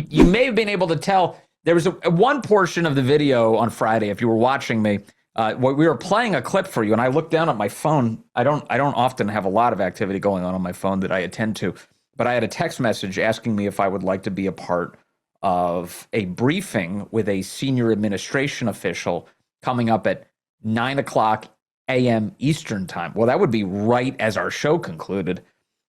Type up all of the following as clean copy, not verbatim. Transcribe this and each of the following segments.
you may have been able to tell there was one portion of the video on Friday, if you were watching me, we were playing a clip for you, and I looked down at my phone. I don't often have a lot of activity going on my phone that I attend to, but I had a text message asking me if I would like to be a part of a briefing with a senior administration official coming up at 9 o'clock a.m. Eastern time. Well, that would be right as our show concluded.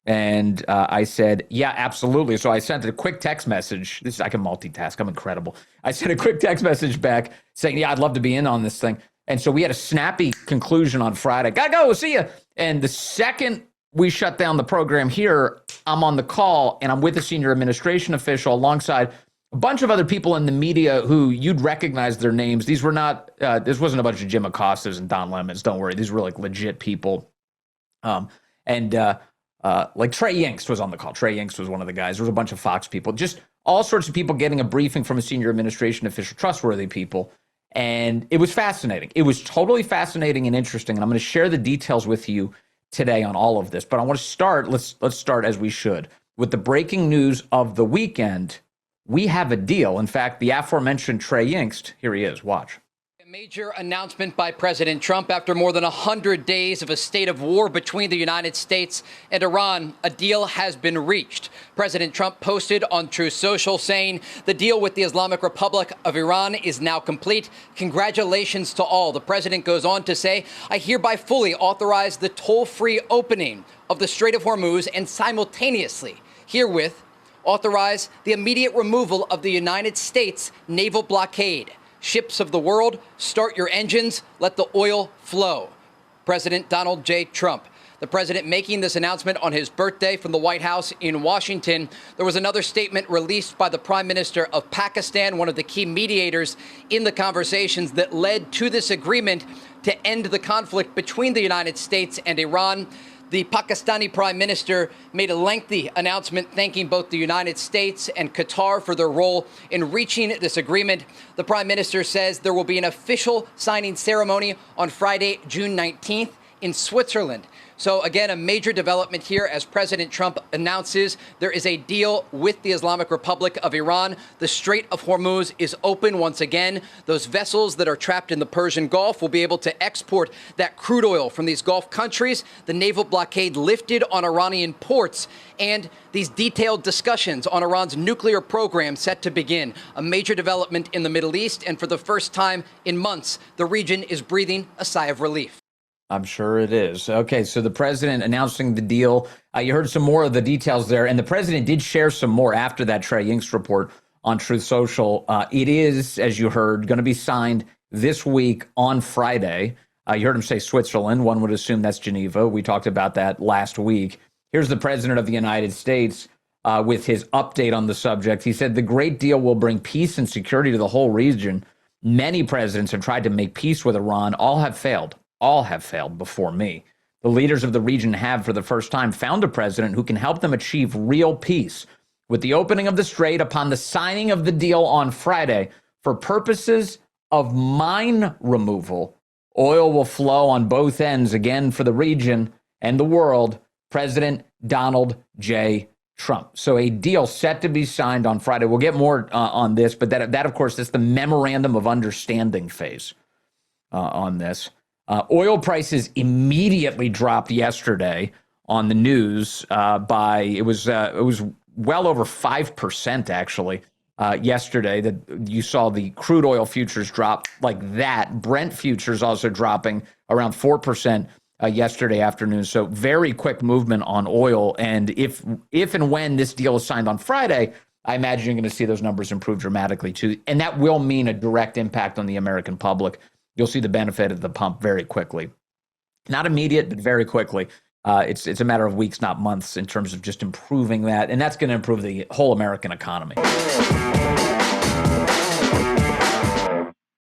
And I said, yeah, absolutely. So I sent a quick text message. I can multitask. I'm incredible. I sent a quick text message back saying, yeah, I'd love to be in on this thing. And so we had a snappy conclusion on Friday. Gotta go, see ya. And the second we shut down the program here, I'm on the call and I'm with a senior administration official alongside a bunch of other people in the media who you'd recognize their names. These were not, this wasn't a bunch of Jim Acostas and Don Lemons. Don't worry. These were like legit people. Like Trey Yingst was on the call. Trey Yingst was one of the guys. There was a bunch of Fox people, just all sorts of people getting a briefing from a senior administration official, trustworthy people. And it was fascinating. It was totally fascinating and interesting. And I'm going to share the details with you today on all of this. But I want to start, let's start as we should, with the breaking news of the weekend. We have a deal. In fact, the aforementioned Trey Yingst, here he is, watch. A major announcement by President Trump after more than 100 days of a state of war between the United States and Iran. A deal has been reached. President Trump posted on Truth Social saying the deal with the Islamic Republic of Iran is now complete. Congratulations to all. The president goes on to say, I hereby fully authorize the toll-free opening of the Strait of Hormuz and simultaneously herewith authorize the immediate removal of the United States naval blockade. Ships of the world, start your engines, let the oil flow. President Donald J. Trump. The president making this announcement on his birthday from the White House in Washington. There was another statement released by the Prime Minister of Pakistan, one of the key mediators in the conversations that led to this agreement to end the conflict between the United States and Iran. The Pakistani Prime Minister made a lengthy announcement thanking both the United States and Qatar for their role in reaching this agreement. The Prime Minister says there will be an official signing ceremony on Friday, June 19th in Switzerland. So again, a major development here as President Trump announces there is a deal with the Islamic Republic of Iran. The Strait of Hormuz is open once again. Those vessels that are trapped in the Persian Gulf will be able to export that crude oil from these Gulf countries. The naval blockade lifted on Iranian ports, and these detailed discussions on Iran's nuclear program set to begin. A major development in the Middle East, and for the first time in months, the region is breathing a sigh of relief. I'm sure it is. Okay, so the president announcing the deal. You heard some more of the details there, and the president did share some more after that Trey Yingst report on Truth Social. It is, as you heard, going to be signed this week on Friday. You heard him say Switzerland. One would assume that's Geneva. We talked about that last week. Here's the president of the United States with his update on the subject. He said, the great deal will bring peace and security to the whole region. Many presidents have tried to make peace with Iran. All have failed. All have failed before me. The leaders of the region have, for the first time, found a president who can help them achieve real peace. With the opening of the strait upon the signing of the deal on Friday, for purposes of mine removal, oil will flow on both ends again for the region and the world. President Donald J. Trump. So a deal set to be signed on Friday. We'll get more on this, but that of course, is the memorandum of understanding phase on this. Oil prices immediately dropped yesterday on the news it was well over 5% actually yesterday that you saw the crude oil futures drop like that. Brent futures also dropping around 4% yesterday afternoon. So very quick movement on oil. And if and when this deal is signed on Friday, I imagine you're going to see those numbers improve dramatically too. And that will mean a direct impact on the American public. You'll see the benefit at the pump very quickly. Not immediate, but very quickly. It's a matter of weeks, not months, in terms of just improving that. And that's going to improve the whole American economy.